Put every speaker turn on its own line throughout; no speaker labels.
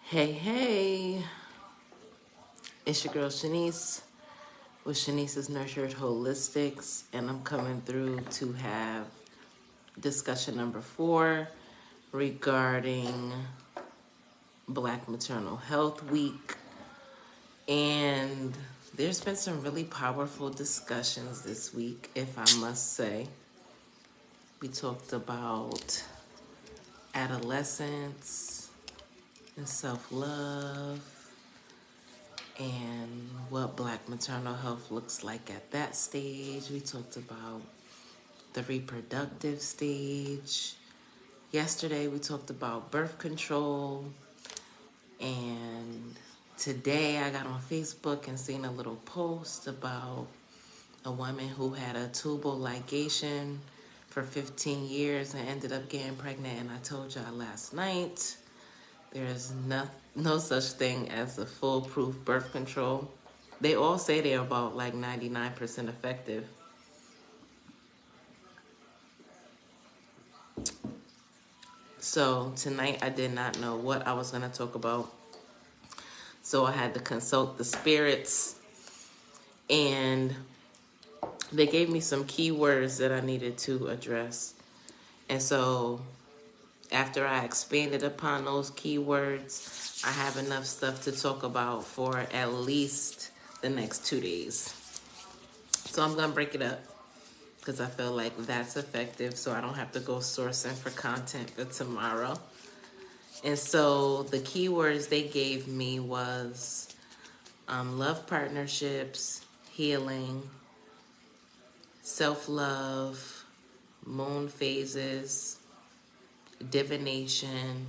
Hey, hey, it's your girl Shanice with Shanice's Nurtured Holistics, and I'm coming through to have discussion number 4 regarding Black Maternal Health Week. And there's been some really powerful discussions this week, if I must say. We talked about adolescence and self-love, and what Black maternal health looks like at that stage. We talked about the reproductive stage. Yesterday, we talked about birth control. And today, I got on Facebook and seen a little post about a woman who had a tubal ligation for 15 years and ended up getting pregnant. And I told y'all last night, there's no such thing as a foolproof birth control. They all say they're about like 99% effective. So tonight I did not know what I was going to talk about. So I had to consult the spirits, and they gave me some keywords that I needed to address. And so after I expanded upon those keywords, I have enough stuff to talk about for at least the next 2 days. So I'm going to break it up because I feel like that's effective, so I don't have to go sourcing for content for tomorrow. And so the keywords they gave me was love partnerships, healing, self-love, moon phases, divination,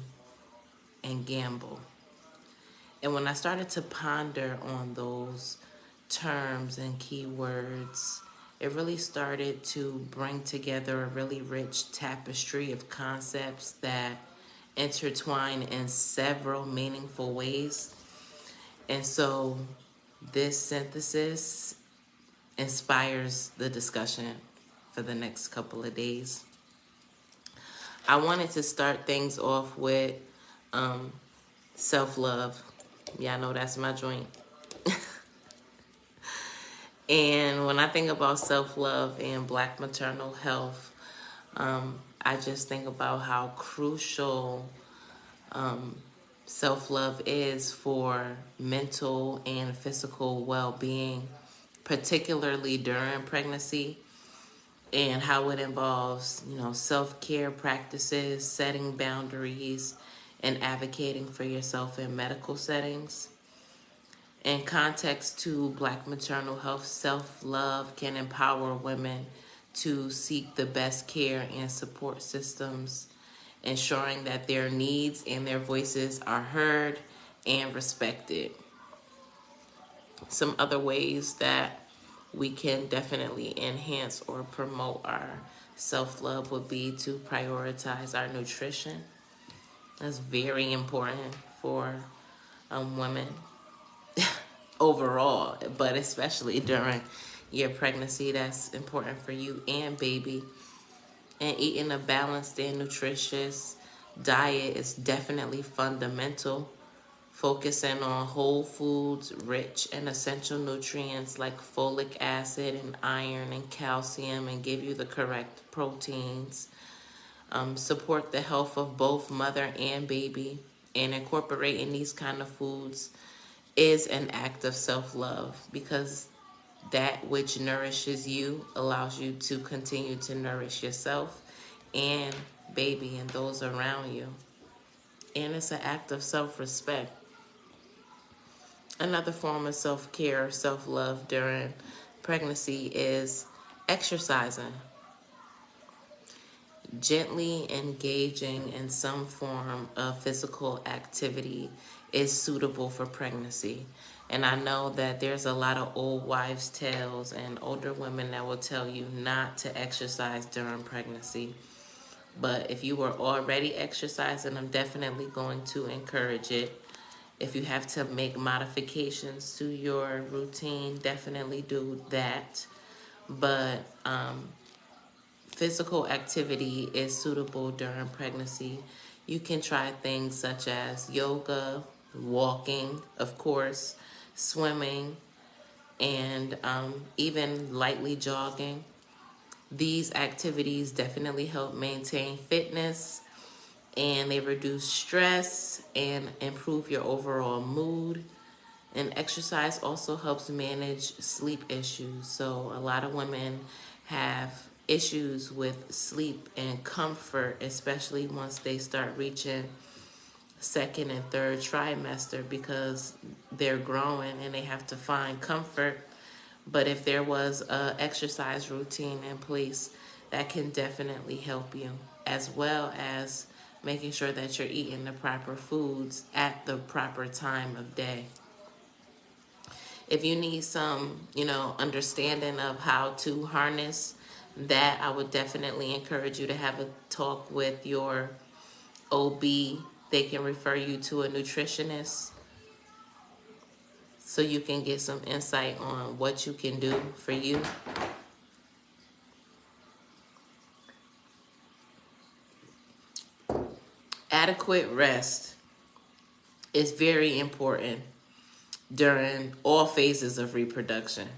and gamble. And when I started to ponder on those terms and keywords, it really started to bring together a really rich tapestry of concepts that intertwine in several meaningful ways. And so this synthesis inspires the discussion for the next couple of days. I wanted to start things off with self-love. Y'all know that's my joint. And when I think about self-love and Black maternal health, I just think about how crucial self-love is for mental and physical well-being, particularly during pregnancy, and how it involves, self-care practices, setting boundaries, and advocating for yourself in medical settings. In context to Black maternal health, self-love can empower women to seek the best care and support systems, ensuring that their needs and their voices are heard and respected. Some other ways that we can definitely enhance or promote our self-love would be to prioritize our nutrition. That's very important for women overall, but especially during your pregnancy. That's important for you and baby. And eating a balanced and nutritious diet is definitely fundamental. Focusing on whole foods rich in essential nutrients like folic acid and iron and calcium, and give you the correct proteins. Support the health of both mother and baby, and incorporating these kind of foods is an act of self-love, because that which nourishes you allows you to continue to nourish yourself and baby and those around you. And it's an act of self-respect. Another form of self-care, self-love during pregnancy is exercising. Gently engaging in some form of physical activity is suitable for pregnancy. And I know that there's a lot of old wives' tales and older women that will tell you not to exercise during pregnancy. But if you were already exercising, I'm definitely going to encourage it. If you have to make modifications to your routine, definitely do that. But physical activity is suitable during pregnancy. You can try things such as yoga, walking, of course, swimming, and even lightly jogging. These activities definitely help maintain fitness, and they reduce stress and improve your overall mood. And exercise also helps manage sleep issues. So a lot of women have issues with sleep and comfort, especially once they start reaching second and third trimester, because they're growing and they have to find comfort. But if there was a exercise routine in place, that can definitely help you, as well as making sure that you're eating the proper foods at the proper time of day. If you need some, understanding of how to harness that, I would definitely encourage you to have a talk with your OB. They can refer you to a nutritionist so you can get some insight on what you can do for you. Adequate rest is very important during all phases of reproduction,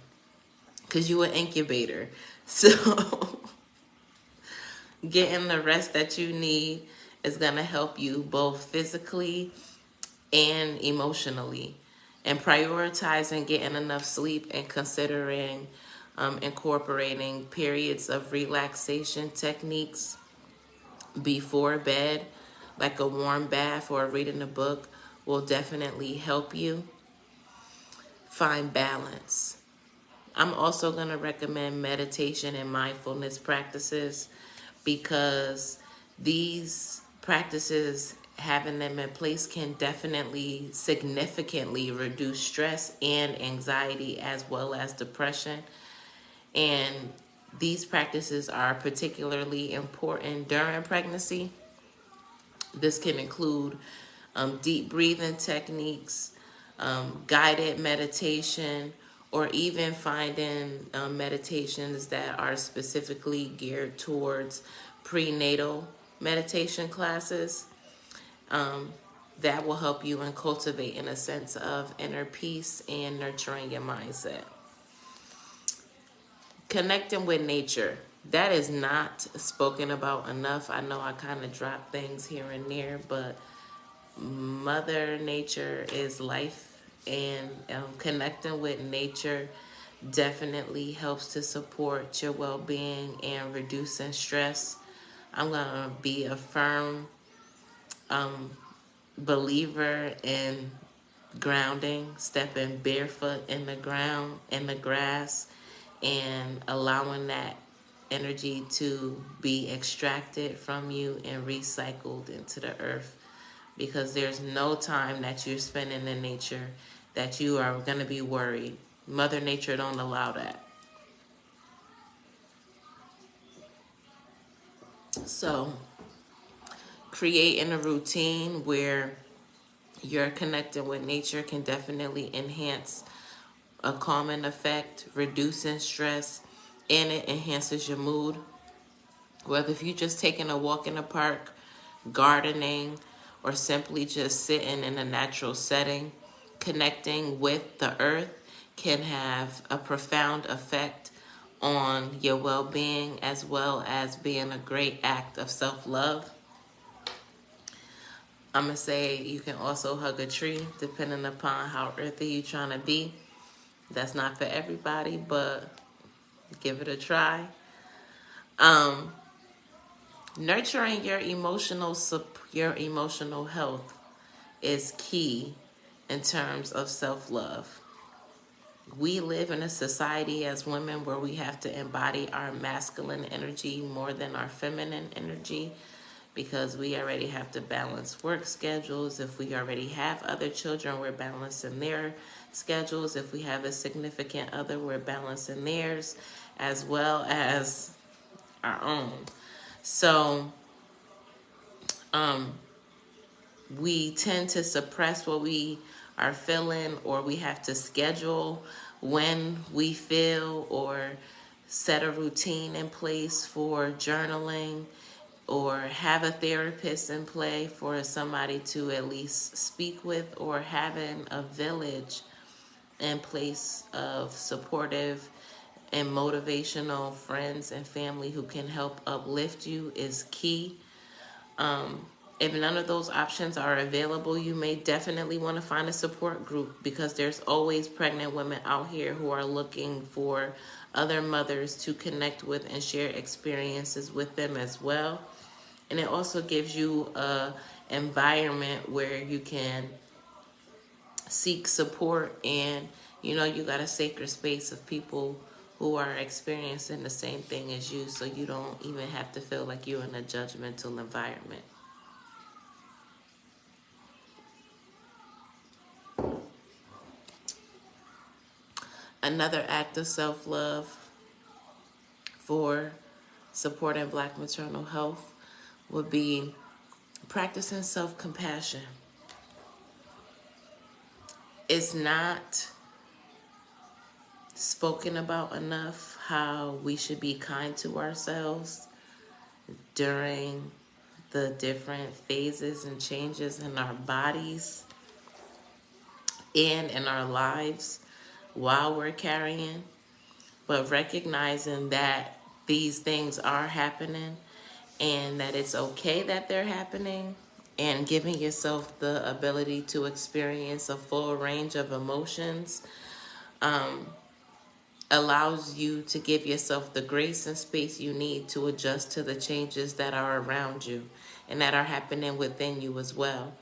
because you're an incubator. So getting the rest that you need is going to help you both physically and emotionally. And prioritizing getting enough sleep and considering incorporating periods of relaxation techniques before bed, like a warm bath or reading a book, will definitely help you find balance. I'm also going to recommend meditation and mindfulness practices, because these practices, having them in place, can definitely significantly reduce stress and anxiety, as well as depression. And these practices are particularly important during pregnancy. This can include deep breathing techniques, guided meditation, or even finding meditations that are specifically geared towards prenatal meditation classes. That will help you in cultivating a sense of inner peace and nurturing your mindset. Connecting with nature. That is not spoken about enough. I know I kind of drop things here and there, but Mother Nature is life, and connecting with nature definitely helps to support your well-being and reducing stress. I'm going to be a firm believer in grounding, stepping barefoot in the ground, in the grass, and allowing that energy to be extracted from you and recycled into the earth. Because there's no time that you're spending in nature that you are going to be worried. Mother Nature don't allow that. So creating a routine where you're connected with nature can definitely enhance a calming effect, reducing stress, and it enhances your mood. Whether if you're just taking a walk in the park, gardening, or simply just sitting in a natural setting, connecting with the earth can have a profound effect on your well-being, as well as being a great act of self-love. I'm going to say you can also hug a tree, depending upon how earthy you're trying to be. That's not for everybody, but give it a try. Nurturing your emotional health is key in terms of self-love. We live in a society as women where we have to embody our masculine energy more than our feminine energy, because we already have to balance work schedules. If we already have other children, we're balancing their schedules. If we have a significant other, we're balancing theirs as well as our own. So we tend to suppress what we are feeling, or we have to schedule when we feel, or set a routine in place for journaling or have a therapist in play for somebody to at least speak with, or having a village in place of supportive and motivational friends and family who can help uplift you is key. If none of those options are available, you may definitely want to find a support group, because there's always pregnant women out here who are looking for other mothers to connect with and share experiences with them as well. And it also gives you a environment where you can seek support, and you got a sacred space of people who are experiencing the same thing as you, so you don't even have to feel like you're in a judgmental environment. Another act of self-love for supporting Black maternal health would be practicing self-compassion. It's not spoken about enough how we should be kind to ourselves during the different phases and changes in our bodies and in our lives while we're carrying, but recognizing that these things are happening and that it's okay that they're happening, and giving yourself the ability to experience a full range of emotions allows you to give yourself the grace and space you need to adjust to the changes that are around you and that are happening within you as well.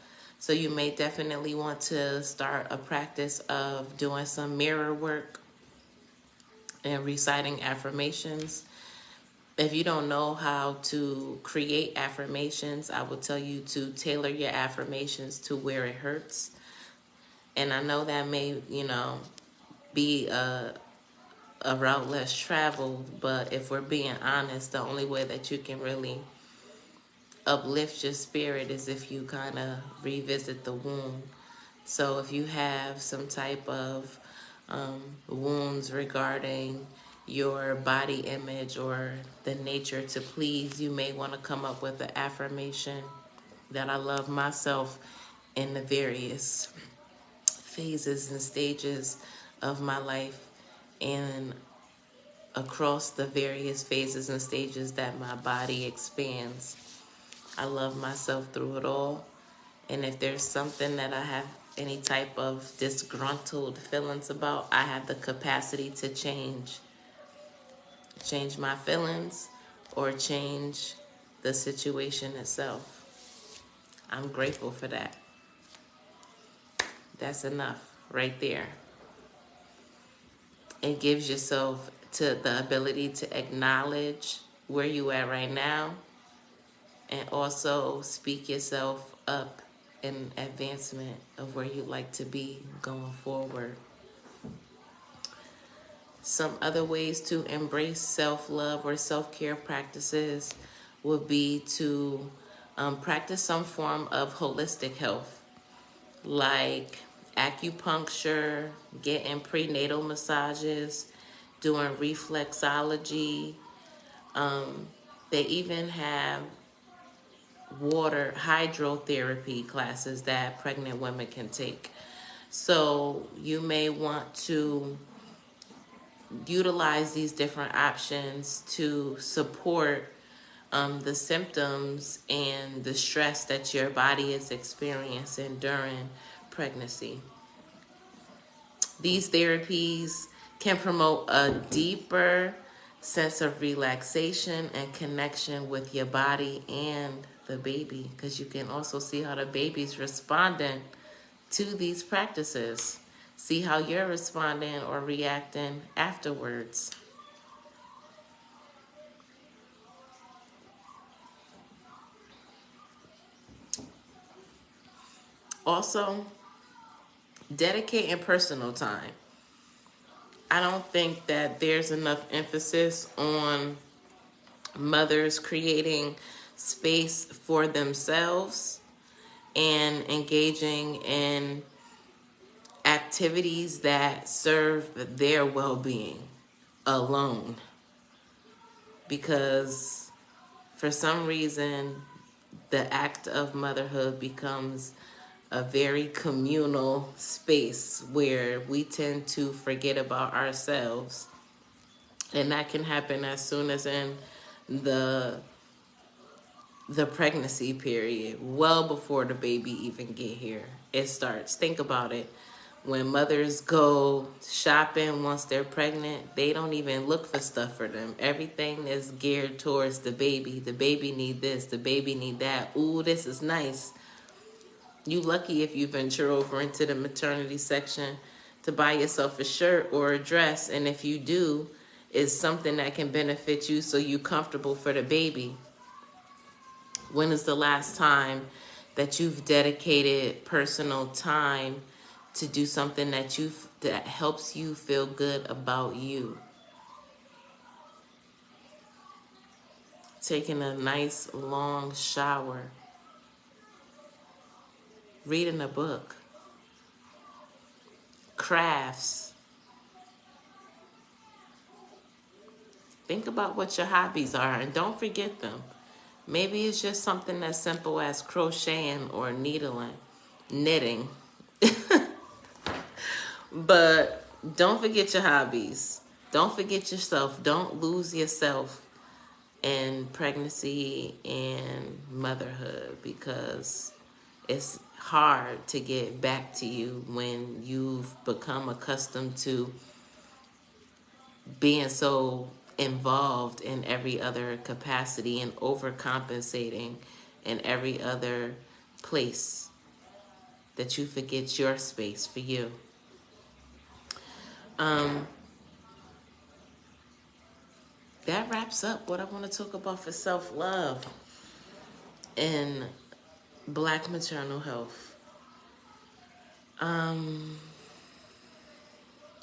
So you may definitely want to start a practice of doing some mirror work and reciting affirmations. If you don't know how to create affirmations, I will tell you to tailor your affirmations to where it hurts. And I know that may, be a route less traveled, but if we're being honest, the only way that you can really uplift your spirit is if you kind of revisit the wound. So if you have some type of wounds regarding your body image or the nature to please, you may want to come up with an affirmation that I love myself in the various phases and stages of my life, and across the various phases and stages that my body expands. I love myself through it all. And if there's something that I have any type of disgruntled feelings about, I have the capacity to change my feelings or change the situation itself. I'm grateful for that. That's enough right there. It gives yourself to the ability to acknowledge where you are right now, and also speak yourself up in advancement of where you'd like to be going forward. Some other ways to embrace self-love or self-care practices would be to practice some form of holistic health, like acupuncture, getting prenatal massages, doing reflexology. They even have water hydrotherapy classes that pregnant women can take. So you may want to utilize these different options to support the symptoms and the stress that your body is experiencing during pregnancy. These therapies can promote a deeper sense of relaxation and connection with your body and the baby, because you can also see how the baby's responding to these practices. See how you're responding or reacting afterwards. Also, dedicating personal time. I don't think that there's enough emphasis on mothers creating space for themselves and engaging in activities that serve their well-being alone. Because for some reason, the act of motherhood becomes a very communal space where we tend to forget about ourselves. And that can happen as soon as in the the pregnancy period, well before the baby even get here. It starts. Think about it. When mothers go shopping once they're pregnant, they don't even look for stuff for them. Everything is geared towards the baby. The baby need this, the baby need that. Ooh, this is nice. You lucky if you venture over into the maternity section to buy yourself a shirt or a dress, and if you do, it's something that can benefit you so you comfortable for the baby. When is the last time that you've dedicated personal time to do something that helps you feel good about you? Taking a nice long shower, reading a book, crafts. Think about what your hobbies are and don't forget them. Maybe it's just something as simple as crocheting or needling, knitting. But don't forget your hobbies. Don't forget yourself. Don't lose yourself in pregnancy and motherhood, because it's hard to get back to you when you've become accustomed to being so involved in every other capacity and overcompensating in every other place that you forget your space for you. That wraps up what I want to talk about for self-love and Black maternal health.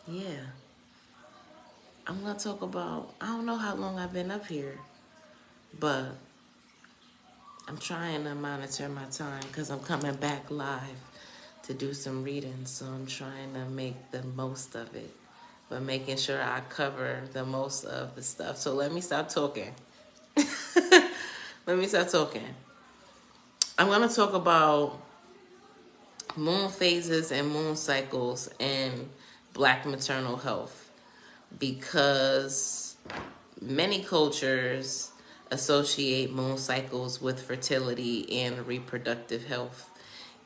Yeah. I'm going to talk about, I don't know how long I've been up here, but I'm trying to monitor my time because I'm coming back live to do some reading. So I'm trying to make the most of it, but making sure I cover the most of the stuff. So let me stop talking. Let me stop talking. I'm going to talk about moon phases and moon cycles and Black maternal health, because many cultures associate moon cycles with fertility and reproductive health.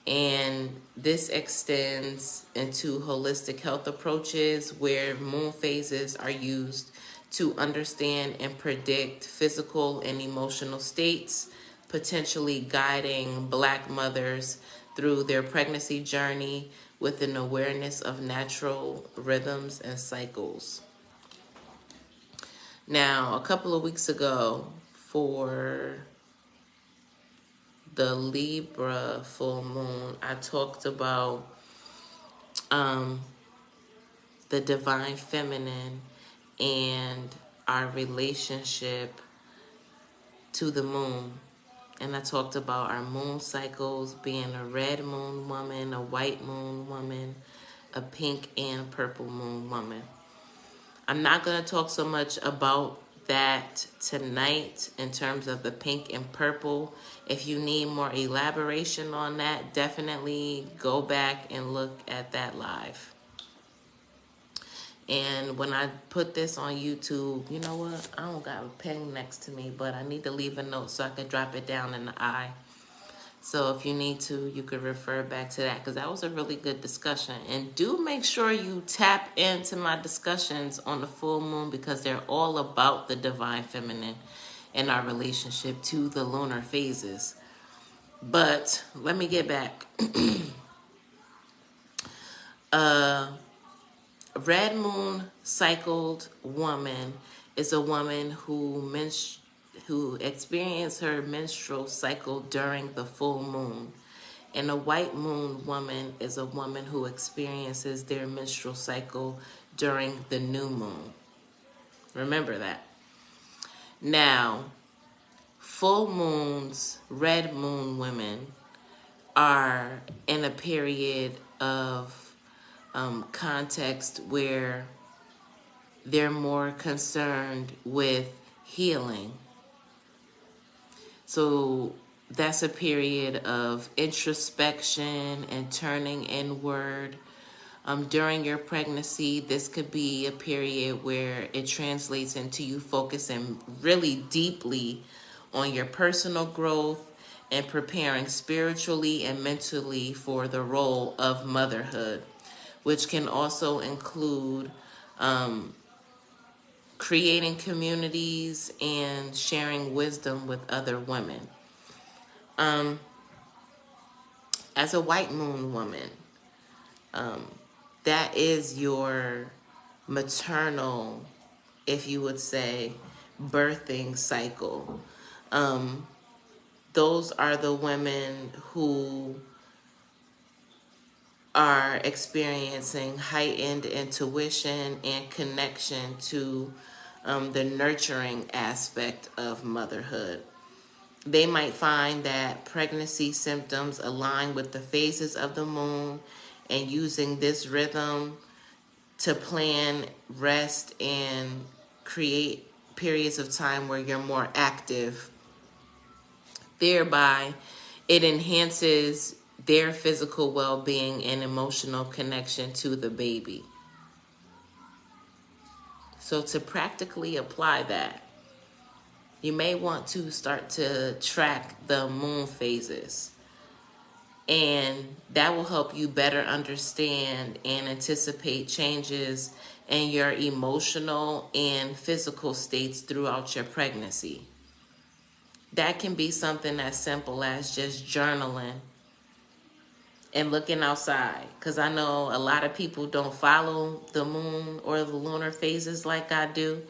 And this extends into holistic health approaches where moon phases are used to understand and predict physical and emotional states, potentially guiding Black mothers through their pregnancy journey with an awareness of natural rhythms and cycles. Now, a couple of weeks ago, for the Libra full moon, I talked about the divine feminine and our relationship to the moon. And I talked about our moon cycles being a red moon woman, a white moon woman, a pink and purple moon woman. I'm not going to talk so much about that tonight in terms of the pink and purple. If you need more elaboration on that, definitely go back and look at that live. And when I put this on YouTube, you know what? I don't got a pen next to me, but I need to leave a note so I can drop it down in the eye. So if you need to, you could refer back to that, because that was a really good discussion. And do make sure you tap into my discussions on the full moon, because they're all about the divine feminine and our relationship to the lunar phases. But let me get back. Red moon cycled woman is a woman who experiences her menstrual cycle during the full moon. And a white moon woman is a woman who experiences their menstrual cycle during the new moon. Remember that. Now, full moons, red moon women, are in a period of context where they're more concerned with healing. So that's a period of introspection and turning inward. During your pregnancy, this could be a period where it translates into you focusing really deeply on your personal growth and preparing spiritually and mentally for the role of motherhood, which can also include creating communities and sharing wisdom with other women. As a white moon woman, that is your maternal, if you would say, birthing cycle. Those are the women who are experiencing heightened intuition and connection to the nurturing aspect of motherhood. They might find that pregnancy symptoms align with the phases of the moon, and using this rhythm to plan, rest, and create periods of time where you're more active. Thereby, it enhances their physical well-being and emotional connection to the baby. So to practically apply that, you may want to start to track the moon phases. And that will help you better understand and anticipate changes in your emotional and physical states throughout your pregnancy. That can be something as simple as just journaling and looking outside. Because I know a lot of people don't follow the moon or the lunar phases like I do,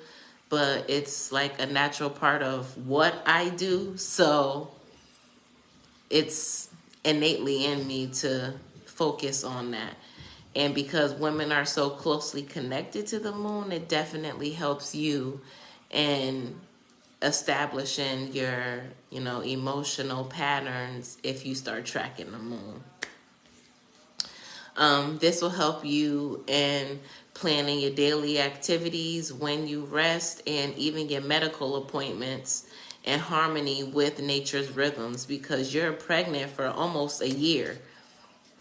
but it's like a natural part of what I do. So it's innately in me to focus on that. And because women are so closely connected to the moon, it definitely helps you in establishing your, emotional patterns if you start tracking the moon. This will help you in planning your daily activities, when you rest, and even your medical appointments in harmony with nature's rhythms, because you're pregnant for almost a year.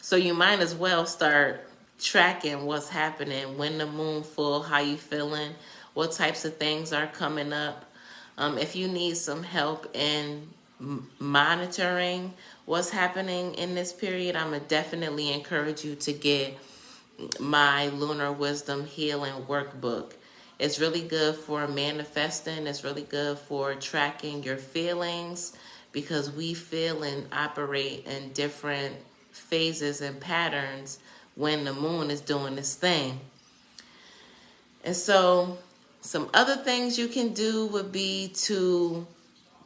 So you might as well start tracking what's happening, when the moon full, how you feeling, what types of things are coming up. If you need some help in monitoring what's happening in this period, I'm going to definitely encourage you to get my Lunar Wisdom Healing Workbook. It's really good for manifesting. It's really good for tracking your feelings, because we feel and operate in different phases and patterns when the moon is doing this thing. And so some other things you can do would be to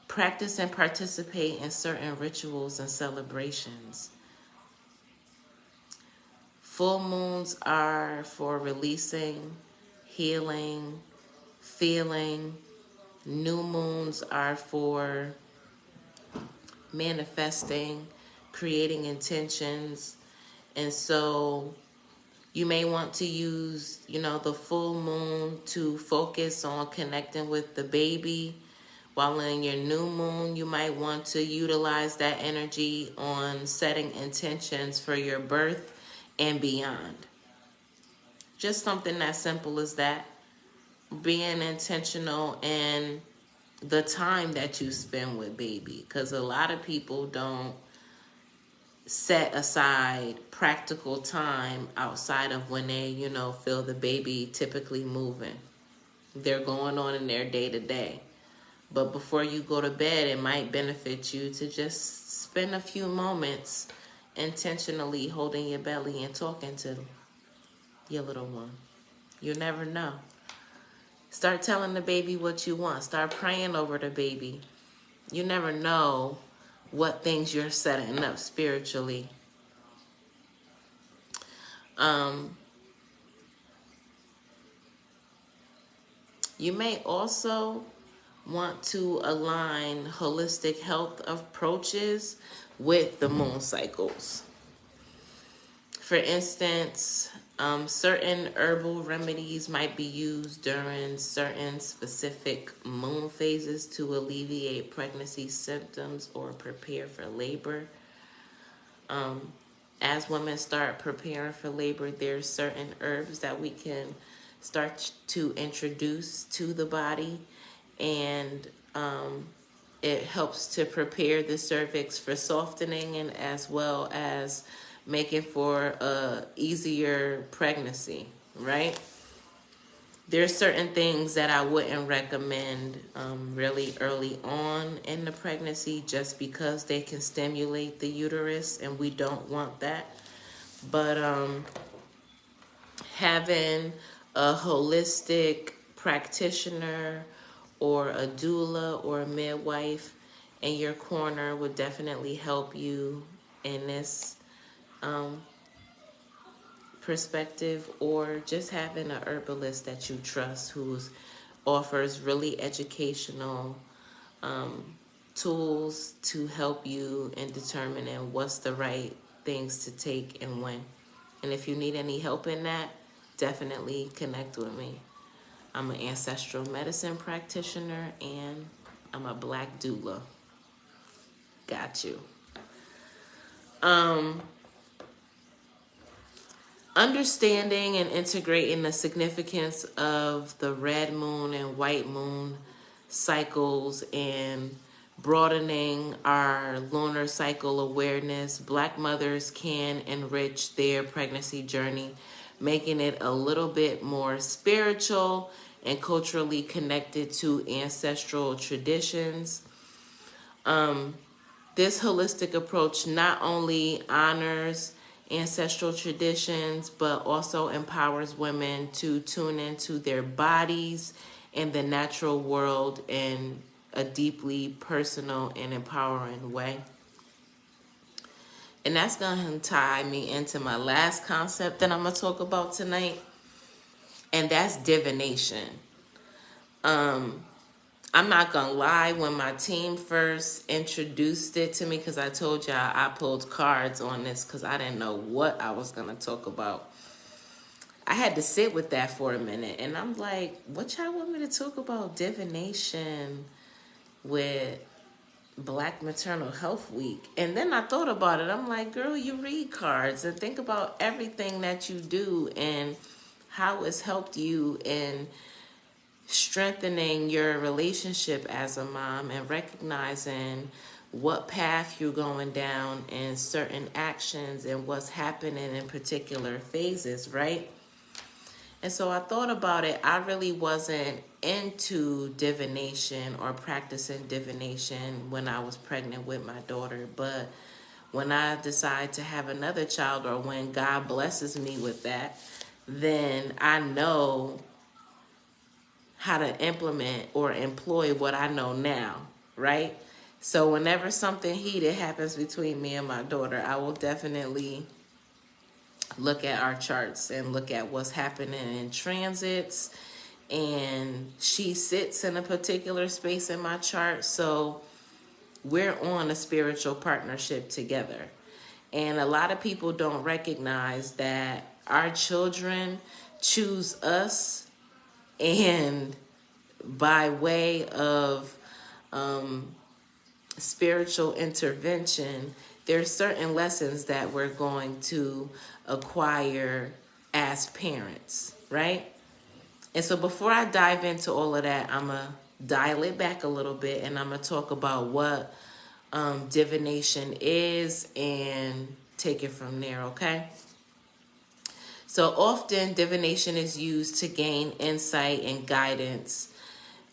practice and participate in certain rituals and celebrations. Full moons are for releasing, healing, feeling. New moons are for manifesting, creating intentions. And so you may want to use, the full moon to focus on connecting with the baby, while in your new moon, you might want to utilize that energy on setting intentions for your birth and beyond. Just something as simple as that. Being intentional in the time that you spend with baby, because a lot of people don't set aside practical time outside of when they, feel the baby typically moving. They're going on in their day to day. But before you go to bed, it might benefit you to just spend a few moments intentionally holding your belly and talking to your little one. You never know. Start telling the baby what you want. Start praying over the baby. You never know what things you're setting up spiritually. You may also want to align holistic health approaches with the moon cycles. For instance, Certain herbal remedies might be used during certain specific moon phases to alleviate pregnancy symptoms or prepare for labor. As women start preparing for labor, there's certain herbs that we can start to introduce to the body, and it helps to prepare the cervix for softening and as well as making for a easier pregnancy, right? There's certain things that I wouldn't recommend really early on in the pregnancy just because they can stimulate the uterus and we don't want that. But having a holistic practitioner or a doula or a midwife in your corner would definitely help you in this perspective, or just having a herbalist that you trust who offers really educational tools to help you in determining what's the right things to take and when. And if you need any help in that, definitely connect with me. I'm an ancestral medicine practitioner and I'm a Black doula. Got you. Understanding and integrating the significance of the red moon and white moon cycles and broadening our lunar cycle awareness, Black mothers can enrich their pregnancy journey, making it a little bit more spiritual and culturally connected to ancestral traditions. This holistic approach not only honors ancestral traditions, but also empowers women to tune into their bodies and the natural world in a deeply personal and empowering way. And that's going to tie me into my last concept that I'm going to talk about tonight, and that's divination. I'm not going to lie, when my team first introduced it to me, because I told y'all I pulled cards on this because I didn't know what I was going to talk about. I had to sit with that for a minute, and I'm like, what y'all want me to talk about divination with Black Maternal Health Week? And then I thought about it. I'm like, girl, you read cards and think about everything that you do and how it's helped you in strengthening your relationship as a mom and recognizing what path you're going down and certain actions and what's happening in particular phases, right? And so I thought about it. I really wasn't into divination or practicing divination when I was pregnant with my daughter, but when I decide to have another child, or when God blesses me with that, then I know how to implement or employ what I know now, right? So whenever something heated happens between me and my daughter, I will definitely look at our charts and look at what's happening in transits. And she sits in a particular space in my chart, so we're on a spiritual partnership together. And a lot of people don't recognize that our children choose us, and by way of spiritual intervention, there's certain lessons that we're going to acquire as parents, right? And so before I dive into all of that, I'm going to dial it back a little bit, and I'm going to talk about what divination is and take it from there, okay? So often divination is used to gain insight and guidance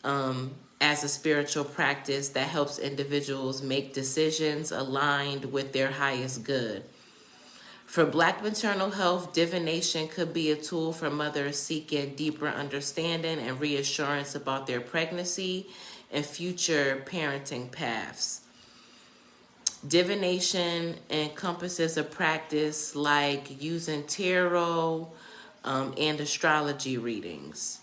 as a spiritual practice that helps individuals make decisions aligned with their highest good. For Black maternal health, divination could be a tool for mothers seeking deeper understanding and reassurance about their pregnancy and future parenting paths. Divination encompasses a practice like using tarot and astrology readings.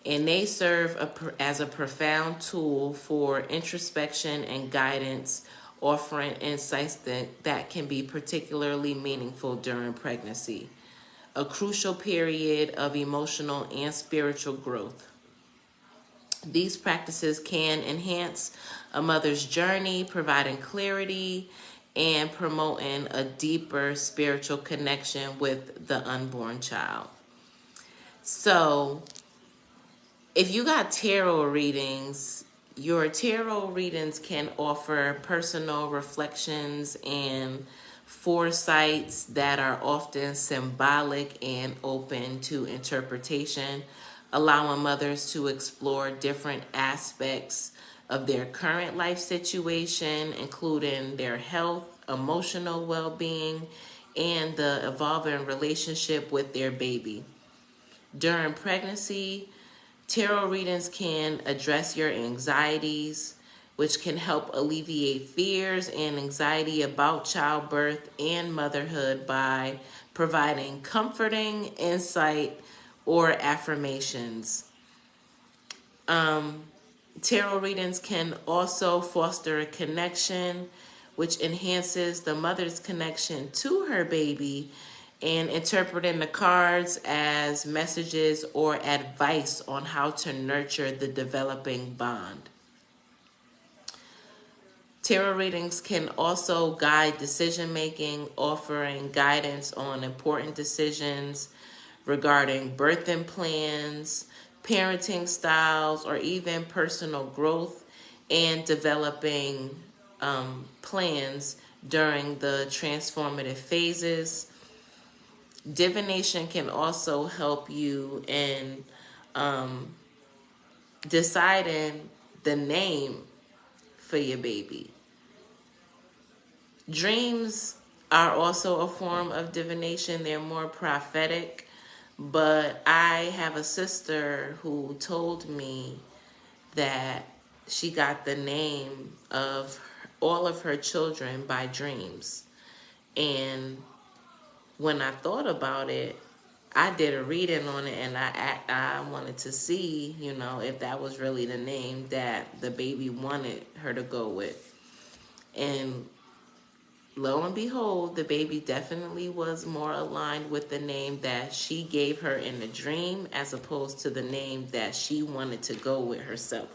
And they serve as a profound tool for introspection and guidance, offering insights that can be particularly meaningful during pregnancy. a crucial period of emotional and spiritual growth. These practices can enhance a mother's journey, providing clarity and promoting a deeper spiritual connection with the unborn child. So, if you got tarot readings, your tarot readings can offer personal reflections and foresights that are often symbolic and open to interpretation, allowing mothers to explore different aspects of their current life situation, including their health, emotional well-being, and the evolving relationship with their baby. During pregnancy, tarot readings can address your anxieties, which can help alleviate fears and anxiety about childbirth and motherhood by providing comforting insight or affirmations. Tarot readings can also foster a connection, which enhances the mother's connection to her baby, and interpreting the cards as messages or advice on how to nurture the developing bond. Tarot readings can also guide decision making, offering guidance on important decisions regarding birthing plans, parenting styles, or even personal growth, and developing plans during the transformative phases. Divination can also help you in deciding the name for your baby. Dreams are also a form of divination. They're more prophetic, but I have a sister who told me that she got the name of all of her children by dreams. And when I thought about it, I did a reading on it, and I wanted to see, if that was really the name that the baby wanted her to go with. And lo and behold, the baby definitely was more aligned with the name that she gave her in the dream as opposed to the name that she wanted to go with herself.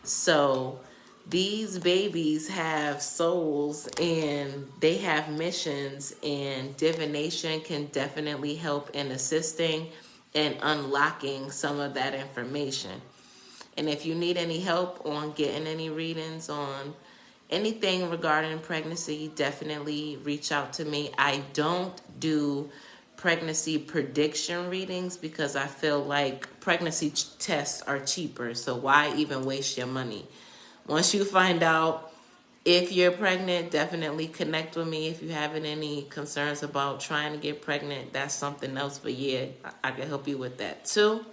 So these babies have souls and they have missions, and divination can definitely help in assisting and unlocking some of that information. And if you need any help on getting any readings on anything regarding pregnancy, definitely reach out to me. I don't do pregnancy prediction readings because I feel like pregnancy tests are cheaper. So why even waste your money? Once you find out if you're pregnant, definitely connect with me. If you're having any concerns about trying to get pregnant, that's something else. But yeah, I can help you with that too.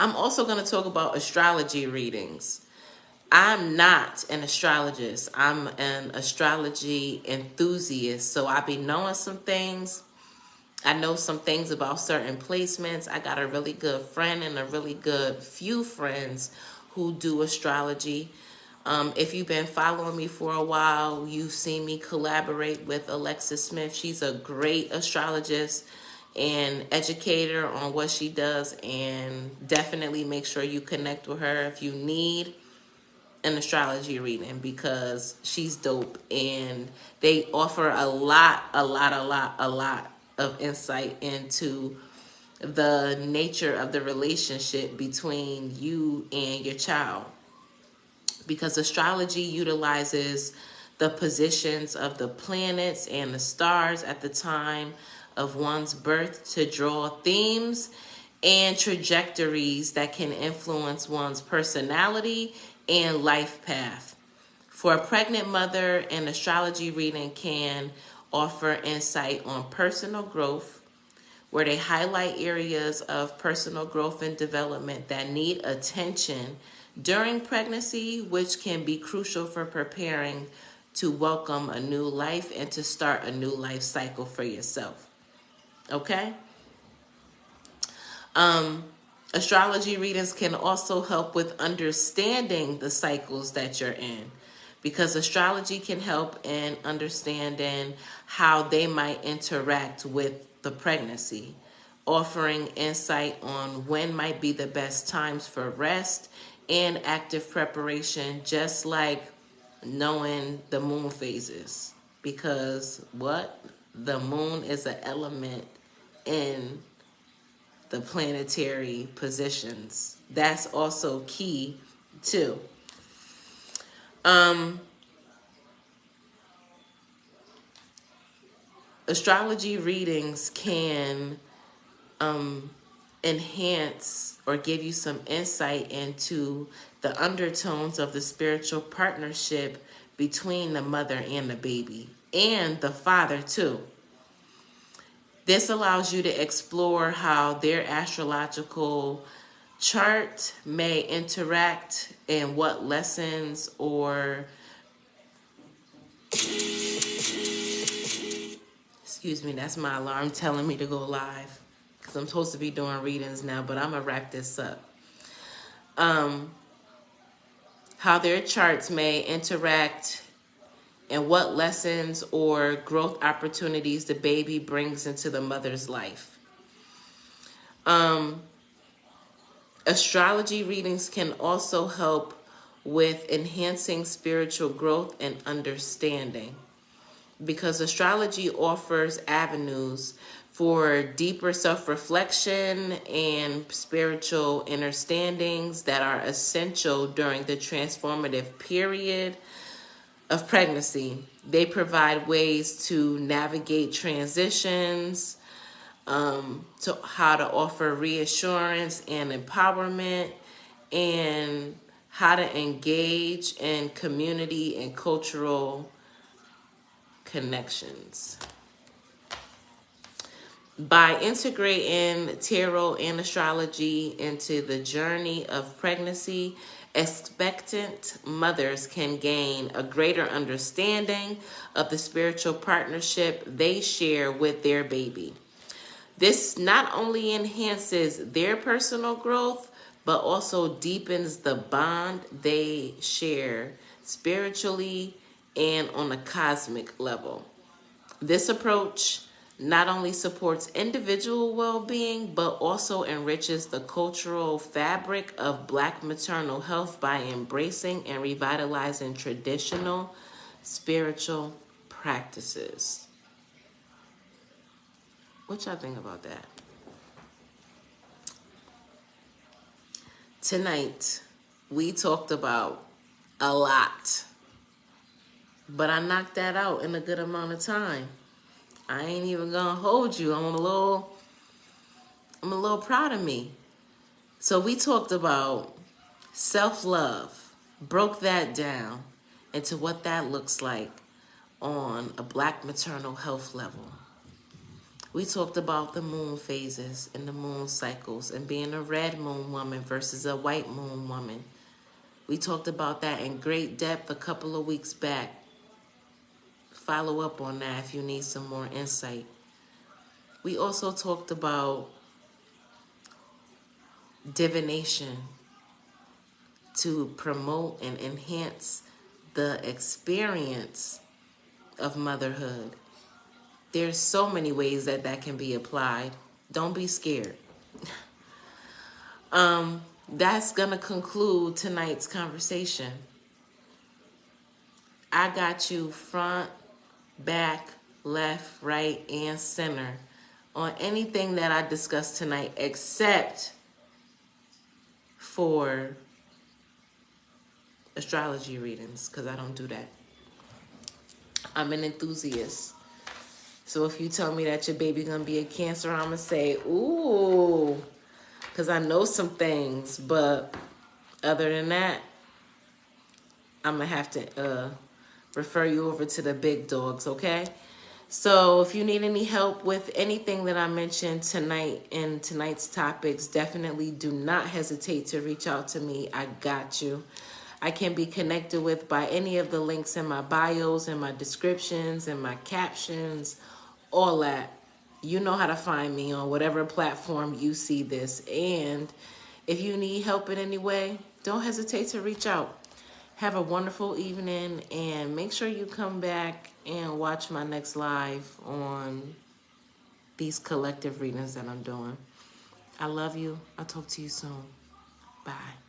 I'm also going to talk about astrology readings. I'm not an astrologist. I'm an astrology enthusiast. So I be knowing some things. I know some things about certain placements. I got a really good friend and a really good few friends who do astrology. If you've been following me for a while, you've seen me collaborate with Alexis Smith. She's a great astrologist and educator on what she does, and definitely make sure you connect with her if you need an astrology reading, because she's dope and they offer a lot of insight into the nature of the relationship between you and your child, because astrology utilizes the positions of the planets and the stars at the time of one's birth to draw themes and trajectories that can influence one's personality and life path. For a pregnant mother, an astrology reading can offer insight on personal growth, where they highlight areas of personal growth and development that need attention during pregnancy, which can be crucial for preparing to welcome a new life and to start a new life cycle for yourself. Okay? Astrology readings can also help with understanding the cycles that you're in. because astrology can help in understanding how they might interact with the pregnancy, offering insight on when might be the best times for rest and active preparation, just like knowing the moon phases. Because what? The moon is an element in the planetary positions. That's also key too. Astrology readings can enhance or give you some insight into the undertones of the spiritual partnership between the mother and the baby, and the father too. This allows you to explore how their astrological chart may interact and what lessons or, excuse me, that's my alarm telling me to go live because I'm supposed to be doing readings now, but I'm going to wrap this up. How their charts may interact and what lessons or growth opportunities the baby brings into the mother's life. Astrology readings can also help with enhancing spiritual growth and understanding, because astrology offers avenues for deeper self-reflection and spiritual understandings that are essential during the transformative period of pregnancy. They provide ways to navigate transitions, to how to offer reassurance and empowerment, and how to engage in community and cultural connections. By integrating tarot and astrology into the journey of pregnancy, expectant mothers can gain a greater understanding of the spiritual partnership they share with their baby. This not only enhances their personal growth, but also deepens the bond they share spiritually and on a cosmic level. This approach not only supports individual well-being, but also enriches the cultural fabric of Black maternal health by embracing and revitalizing traditional spiritual practices. What y'all think about that? Tonight, we talked about a lot, but I knocked that out in a good amount of time. I ain't even gonna hold you. I'm a little proud of me. So we talked about self-love, broke that down into what that looks like on a Black maternal health level. We talked about the moon phases and the moon cycles and being a red moon woman versus a white moon woman. We talked about that in great depth a couple of weeks back. Follow up on that if you need some more insight. We also talked about divination to promote and enhance the experience of motherhood. There's so many ways that that can be applied. Don't be scared. That's going to conclude tonight's conversation. I got you front, back, left, right, and center on anything that I discussed tonight, except for astrology readings, because I don't do that. I'm an enthusiast. So if you tell me that your baby gonna be a Cancer, I'm gonna say, ooh, because I know some things. But other than that, I'm gonna have to refer you over to the big dogs, okay? So if you need any help with anything that I mentioned tonight in tonight's topics, definitely do not hesitate to reach out to me. I got you. I can be connected with by any of the links in my bios and my descriptions and my captions, all that. You know how to find me on whatever platform you see this. And if you need help in any way, don't hesitate to reach out. Have a wonderful evening, and make sure you come back and watch my next live on these collective readings that I'm doing. I love you. I'll talk to you soon. Bye.